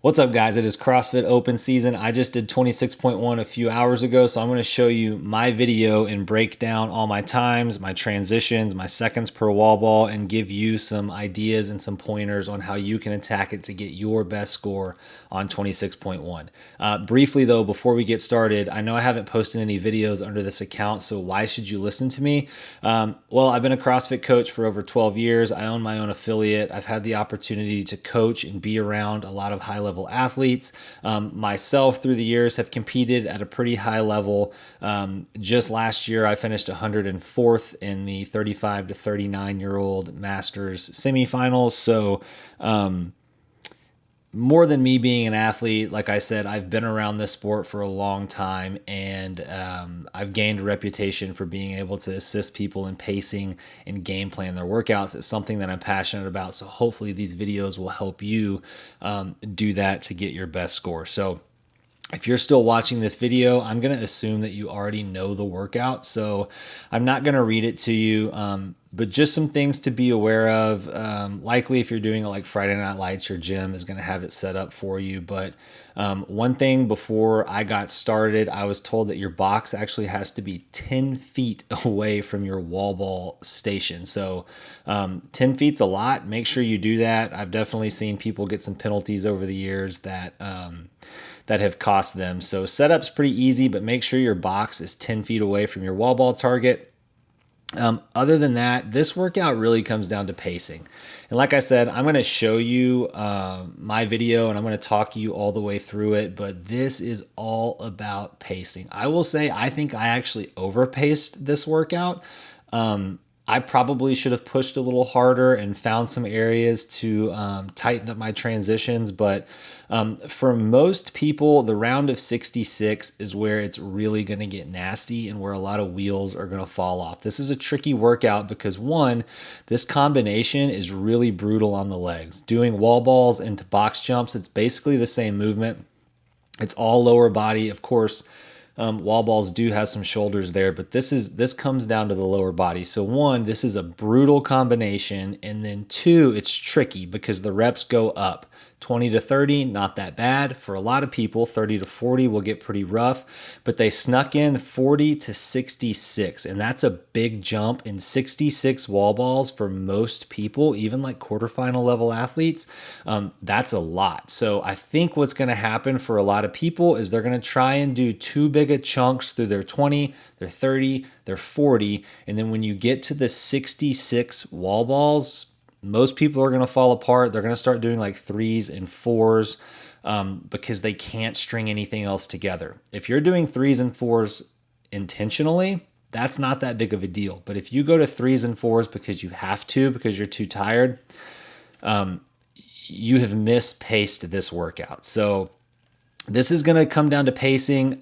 What's up, guys? It is CrossFit Open season. I just did 26.1 a few hours ago, so I'm going to show you my video and break down all my times, my transitions, my seconds per wall ball, and give you some ideas and some pointers on how you can attack it to get your best score on 26.1. Briefly, though, before we get started, I know I haven't posted any videos under this account, so why should you listen to me? Well, I've been a CrossFit coach for over 12 years. I own my own affiliate. I've had the opportunity to coach and be around a lot of high-level athletes. Myself, through the years, have competed at a pretty high level. Just last year, I finished 104th in the 35 to 39-year-old Masters semifinals. So, more than me being an athlete, like I said, I've been around this sport for a long time, and I've gained a reputation for being able to assist people in pacing and game plan their workouts. It's something that I'm passionate about, so hopefully these videos will help you do that to get your best score. So if you're still watching this video, I'm going to assume that you already know the workout, so I'm not going to read it to you, but just some things to be aware of. Likely if you're doing it like Friday Night Lights, your gym is going to have it set up for you. But one thing before I got started, I was told that your box actually has to be 10 feet away from your wall ball station. So 10 feet's a lot. Make sure you do that. I've definitely seen people get some penalties over the years that have cost them. So setup's pretty easy, but make sure your box is 10 feet away from your wall ball target. Other than that, this workout really comes down to pacing. And like I said, I'm going to show you my video and I'm going to talk you all the way through it, but this is all about pacing. I will say, I think I actually overpaced this workout. I probably should have pushed a little harder and found some areas to tighten up my transitions. But for most people, the round of 66 is where it's really going to get nasty and where a lot of wheels are going to fall off. This is a tricky workout because, one, this combination is really brutal on the legs. Doing wall balls into box jumps, it's basically the same movement. It's all lower body, of course. Wall balls do have some shoulders there, but this comes down to the lower body. So one, this is a brutal combination, and then two, it's tricky because the reps go up. 20 to 30, not that bad. For a lot of people, 30 to 40 will get pretty rough, but they snuck in 40 to 66, and that's a big jump. In 66 wall balls for most people, even like quarterfinal level athletes, that's a lot. So I think what's going to happen for a lot of people is they're going to try and do too big of chunks through their 20, their 30, their 40, and then when you get to the 66 wall balls, most people are going to fall apart. They're going to start doing like threes and fours because they can't string anything else together. If you're doing threes and fours intentionally, that's not that big of a deal. But if you go to threes and fours because you have to, because you're too tired, you have mispaced this workout. So this is going to come down to pacing.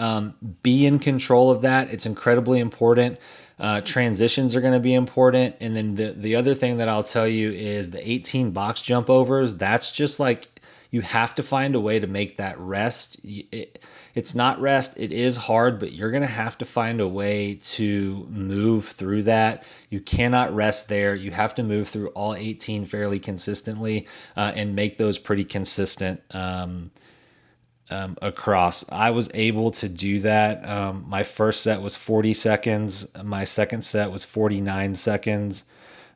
Be in control of that. It's incredibly important. Transitions are going to be important. And then the other thing that I'll tell you is the 18 box jump overs. That's just like, you have to find a way to make that rest. It's not rest. It is hard, but you're going to have to find a way to move through that. You cannot rest there. You have to move through all 18 fairly consistently and make those pretty consistent across. I was able to do that. My first set was 40 seconds. My second set was 49 seconds.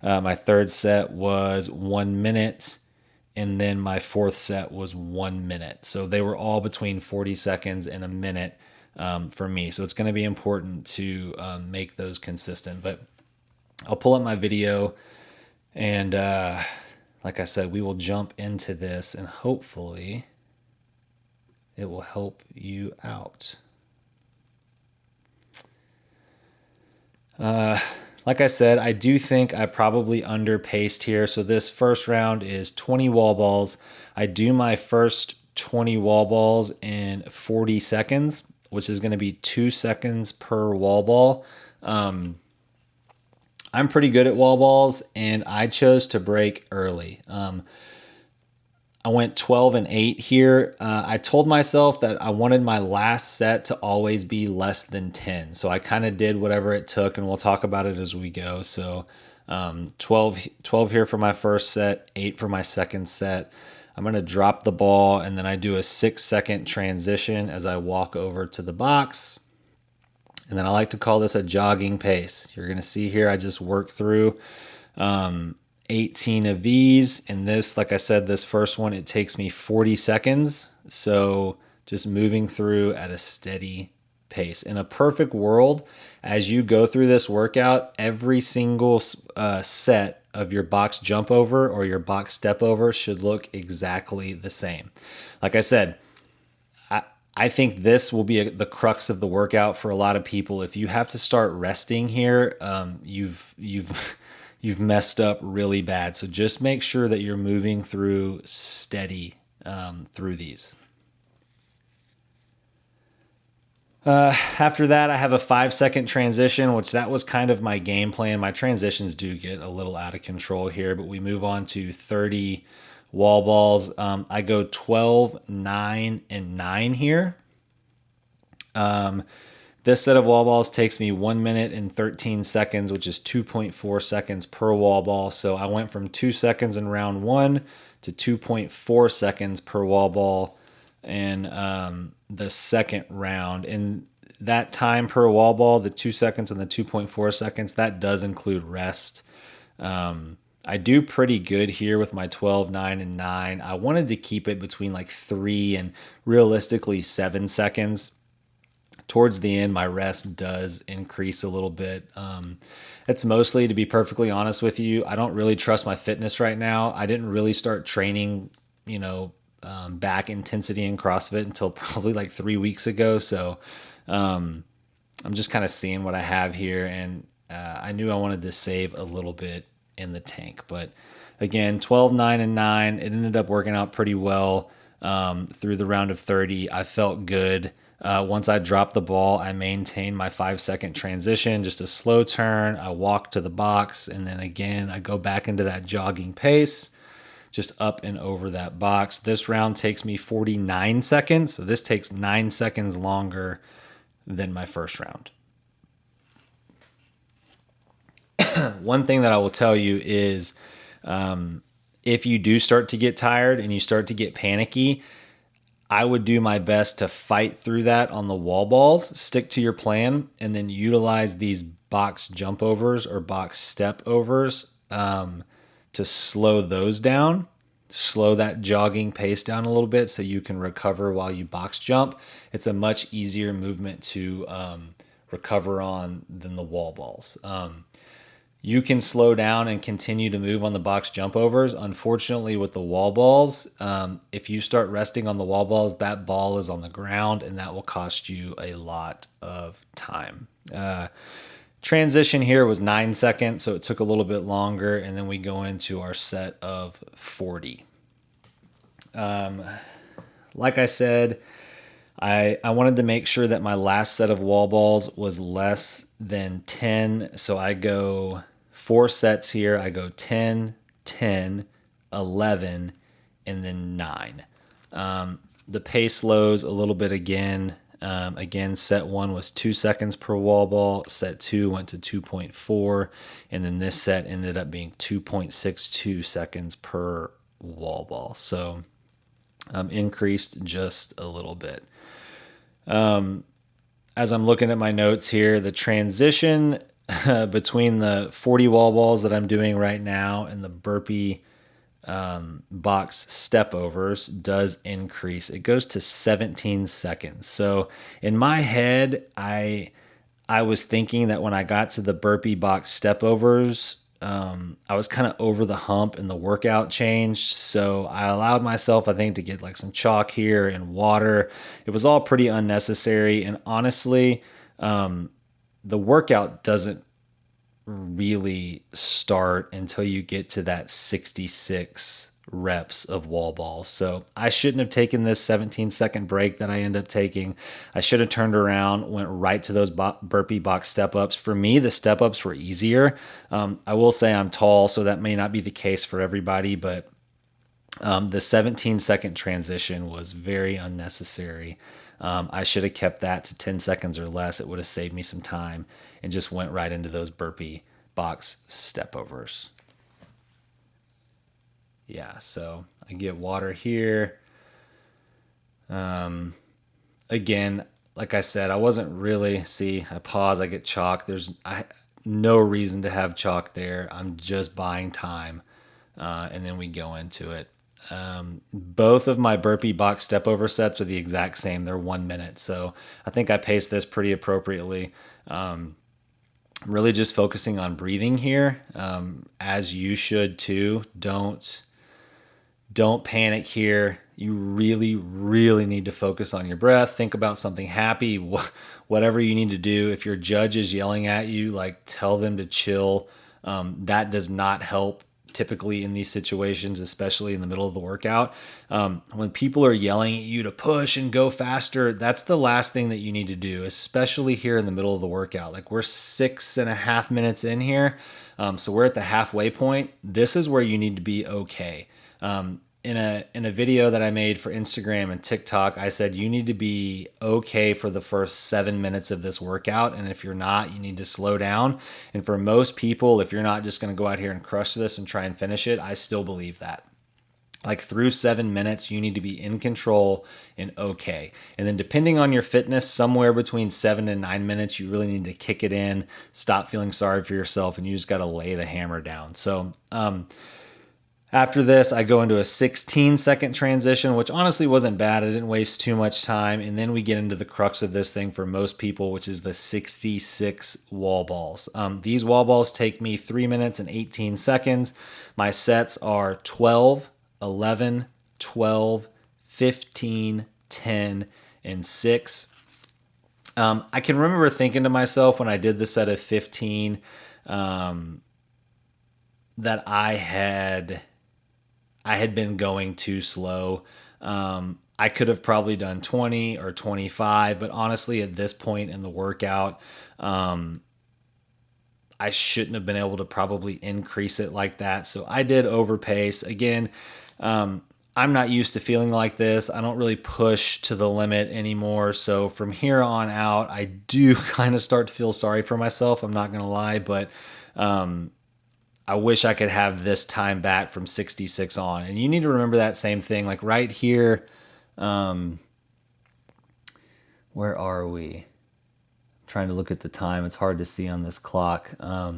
My third set was 1 minute. And then my fourth set was 1 minute. So they were all between 40 seconds and a minute for me. So it's going to be important to make those consistent. But I'll pull up my video and like I said, we will jump into this and hopefully it will help you out. Like I said, I do think I probably underpaced here. So this first round is 20 wall balls. I do my first 20 wall balls in 40 seconds, which is going to be 2 seconds per wall ball. I'm pretty good at wall balls, and I chose to break early. I went 12 and 8 here. I told myself that I wanted my last set to always be less than 10. So I kind of did whatever it took, and we'll talk about it as we go. So 12 here for my first set, 8 for my second set. I'm going to drop the ball, and then I do a 6-second transition as I walk over to the box. And then I like to call this a jogging pace. You're going to see here I just work through 18 of these. And this, like I said, this first one, it takes me 40 seconds. So just moving through at a steady pace. In a perfect world, as you go through this workout, every single set of your box jump over or your box step over should look exactly the same. Like I said, I think this will be the crux of the workout for a lot of people. If you have to start resting here, you've messed up really bad. So just make sure that you're moving through steady through these. After that, I have a 5-second transition, which that was kind of my game plan. My transitions do get a little out of control here, but we move on to 30 wall balls. I go 12, 9, and 9 here. This set of wall balls takes me 1 minute and 13 seconds, which is 2.4 seconds per wall ball. So I went from 2 seconds in round 1 to 2.4 seconds per wall ball in the second round. And that time per wall ball, the 2 seconds and the 2.4 seconds, that does include rest. I do pretty good here with my 12, 9, and 9. I wanted to keep it between like 3 and realistically 7 seconds. Towards the end, my rest does increase a little bit. It's mostly, to be perfectly honest with you, I don't really trust my fitness right now. I didn't really start training, back intensity in CrossFit until probably like 3 weeks ago. So I'm just kind of seeing what I have here. And I knew I wanted to save a little bit in the tank. But again, 12, 9, and 9, it ended up working out pretty well through the round of 30. I felt good. Once I dropped the ball, I maintained my 5-second transition, just a slow turn. I walk to the box, and then again, I go back into that jogging pace, just up and over that box. This round takes me 49 seconds, so this takes 9 seconds longer than my first round. One thing that I will tell you is if you do start to get tired and you start to get panicky, I would do my best to fight through that on the wall balls, stick to your plan, and then utilize these box jump overs or box step overs to slow those down, slow that jogging pace down a little bit so you can recover while you box jump. It's a much easier movement to recover on than the wall balls. You can slow down and continue to move on the box jump overs. Unfortunately, with the wall balls, if you start resting on the wall balls, that ball is on the ground and that will cost you a lot of time. Transition here was 9 seconds, so it took a little bit longer, and then we go into our set of 40. Like I said, I wanted to make sure that my last set of wall balls was less than 10, so I go 4 sets here. I go 10, 10, 11, and then 9. The pace slows a little bit again. Again, set 1 was 2 seconds per wall ball. Set 2 went to 2.4, and then this set ended up being 2.62 seconds per wall ball. So increased just a little bit. As I'm looking at my notes here, the transition between the 40 wall balls that I'm doing right now and the burpee box step overs does increase. It goes to 17 seconds. So in my head, I was thinking that when I got to the burpee box step overs, I was kind of over the hump and the workout changed. So I allowed myself, I think, to get like some chalk here and water. It was all pretty unnecessary. And honestly, the workout doesn't really start until you get to that 66 reps of wall balls. So I shouldn't have taken this 17-second break that I end up taking. I should have turned around, went right to those burpee box step ups. For me, the step ups were easier. I will say I'm tall, so that may not be the case for everybody, but the 17-second transition was very unnecessary. I should have kept that to 10 seconds or less. It would have saved me some time and just went right into those burpee box step overs. Yeah, so I get water here. Again, like I said, I wasn't really, see, I pause, I get chalk. No reason to have chalk there. I'm just buying time. And then we go into it. Both of my burpee box step over sets are the exact same. They're 1 minute. So I think I paced this pretty appropriately. Really just focusing on breathing here, as you should too. Don't panic here. You really, really need to focus on your breath. Think about something happy, whatever you need to do. If your judge is yelling at you, like, tell them to chill. That does not help typically in these situations, especially in the middle of the workout. When people are yelling at you to push and go faster, that's the last thing that you need to do, especially here in the middle of the workout. Like, we're 6.5 minutes in here. So we're at the halfway point. This is where you need to be okay. In a video that I made for Instagram and TikTok, I said you need to be okay for the first 7 minutes of this workout. And if you're not, you need to slow down. And for most people, if you're not just going to go out here and crush this and try and finish it, I still believe that. Like, through 7 minutes, you need to be in control and okay. And then depending on your fitness, somewhere between 7 and 9 minutes, you really need to kick it in, stop feeling sorry for yourself, and you just got to lay the hammer down. So, after this, I go into a 16-second transition, which honestly wasn't bad. I didn't waste too much time. And then we get into the crux of this thing for most people, which is the 66 wall balls. These wall balls take me 3 minutes and 18 seconds. My sets are 12, 11, 12, 15, 10, and 6. I can remember thinking to myself when I did the set of 15 that I had been going too slow. I could have probably done 20 or 25, but honestly, at this point in the workout, I shouldn't have been able to probably increase it like that. So I did overpace. Again, I'm not used to feeling like this. I don't really push to the limit anymore. So from here on out, I do kind of start to feel sorry for myself. I'm not going to lie, but I wish I could have this time back from 66 on. And you need to remember that same thing. Like right here, where are we? I'm trying to look at the time. It's hard to see on this clock. I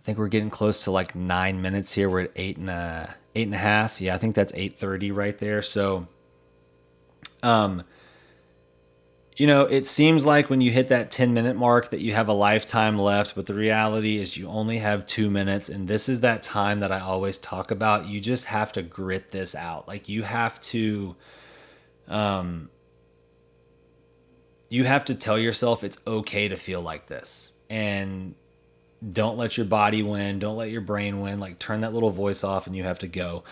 think we're getting close to like 9 minutes here. We're at 8.5. Yeah, I think that's 8:30 right there. So, it seems like when you hit that 10-minute mark that you have a lifetime left, but the reality is you only have 2 minutes. And this is that time that I always talk about. You just have to grit this out. Like, you have to tell yourself it's okay to feel like this, and don't let your body win. Don't let your brain win. Like, turn that little voice off and you have to go.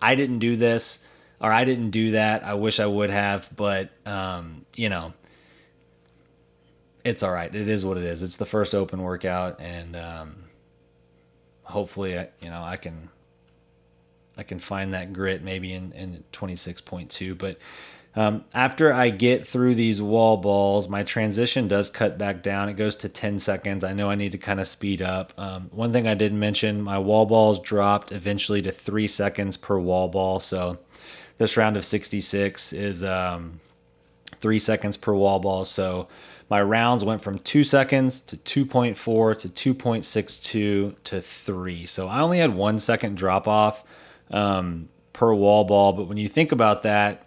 I didn't do this, or I didn't do that. I wish I would have, but it's all right. It is what it is. It's the first open workout, and hopefully, I can find that grit maybe in 26.2. But after I get through these wall balls, my transition does cut back down. It goes to 10 seconds. I know I need to kind of speed up. One thing I didn't mention, my wall balls dropped eventually to 3 seconds per wall ball. So this round of 66 is 3 seconds per wall ball. So my rounds went from 2 seconds to 2.4 to 2.62 to 3. So I only had 1 second drop off per wall ball. But when you think about that,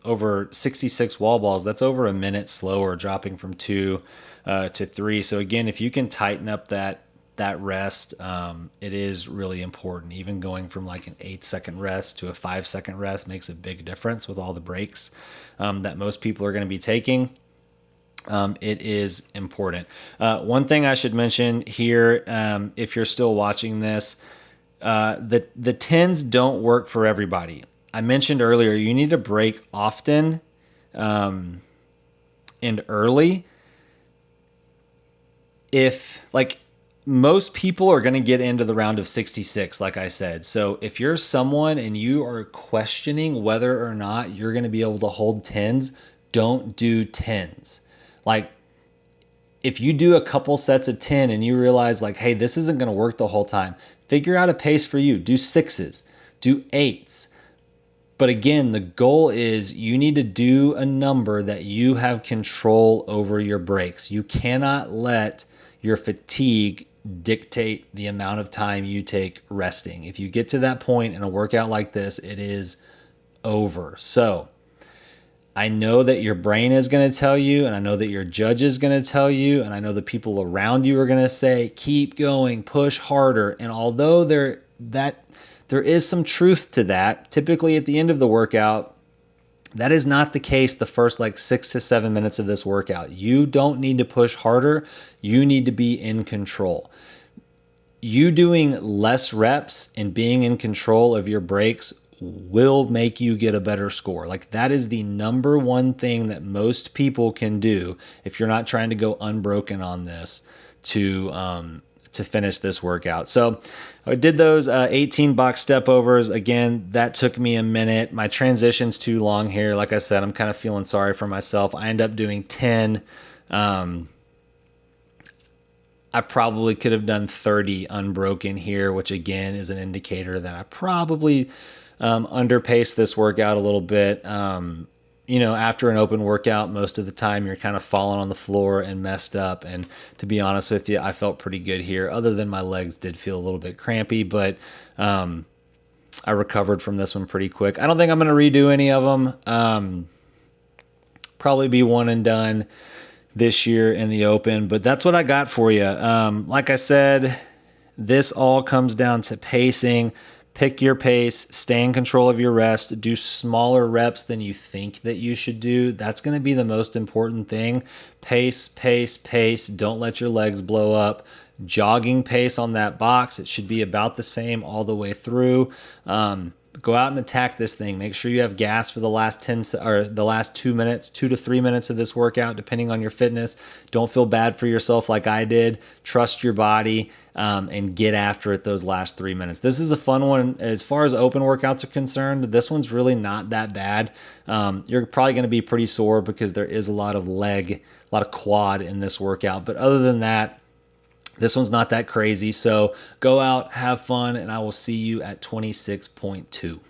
over 66 wall balls, that's over a minute slower, dropping from 2 to 3. So again, if you can tighten up that rest, it is really important. Even going from like an 8-second rest to a 5-second rest makes a big difference with all the breaks that most people are going to be taking. It is important. One thing I should mention here, if you're still watching this, the 10s don't work for everybody. I mentioned earlier, you need to break often and early. If, like, most people are going to get into the round of 66, like I said. So if you're someone and you are questioning whether or not you're going to be able to hold 10s, don't do 10s. Like, if you do a couple sets of 10 and you realize like, hey, this isn't going to work the whole time, figure out a pace for you. Do 6s, do 8s. But again, the goal is you need to do a number that you have control over your breaks. You cannot let your fatigue dictate the amount of time you take resting. If you get to that point in a workout like this, it is over. So I know that your brain is going to tell you, and I know that your judge is going to tell you, and I know the people around you are going to say, keep going, push harder. And although there is some truth to that, typically at the end of the workout, that is not the case the first like 6 to 7 minutes of this workout. You don't need to push harder. You need to be in control. You doing less reps and being in control of your breaks will make you get a better score. Like that is the number one thing that most people can do if you're not trying to go unbroken on this to finish this workout. So I did those 18 box step overs. Again, that took me a minute. My transition's too long here. Like I said, I'm kind of feeling sorry for myself. I end up doing 10. I probably could have done 30 unbroken here, which again is an indicator that I probably underpaced this workout a little bit. After an open workout, most of the time you're kind of falling on the floor and messed up. And to be honest with you, I felt pretty good here, other than my legs did feel a little bit crampy, but I recovered from this one pretty quick. I don't think I'm going to redo any of them. Probably be one and done this year in the open, but that's what I got for you. Like I said, this all comes down to pacing. Pick your pace, stay in control of your rest, do smaller reps than you think that you should do. That's going to be the most important thing. Pace, pace, pace. Don't let your legs blow up. Jogging pace on that box. It should be about the same all the way through. Go out and attack this thing. Make sure you have gas for the last 2 minutes, 2 to 3 minutes of this workout, depending on your fitness. Don't feel bad for yourself like I did. Trust your body and get after it those last 3 minutes. This is a fun one. As far as open workouts are concerned, this one's really not that bad. You're probably going to be pretty sore because there is a lot of leg, a lot of quad in this workout. But other than that, this one's not that crazy. So go out, have fun, and I will see you at 26.2.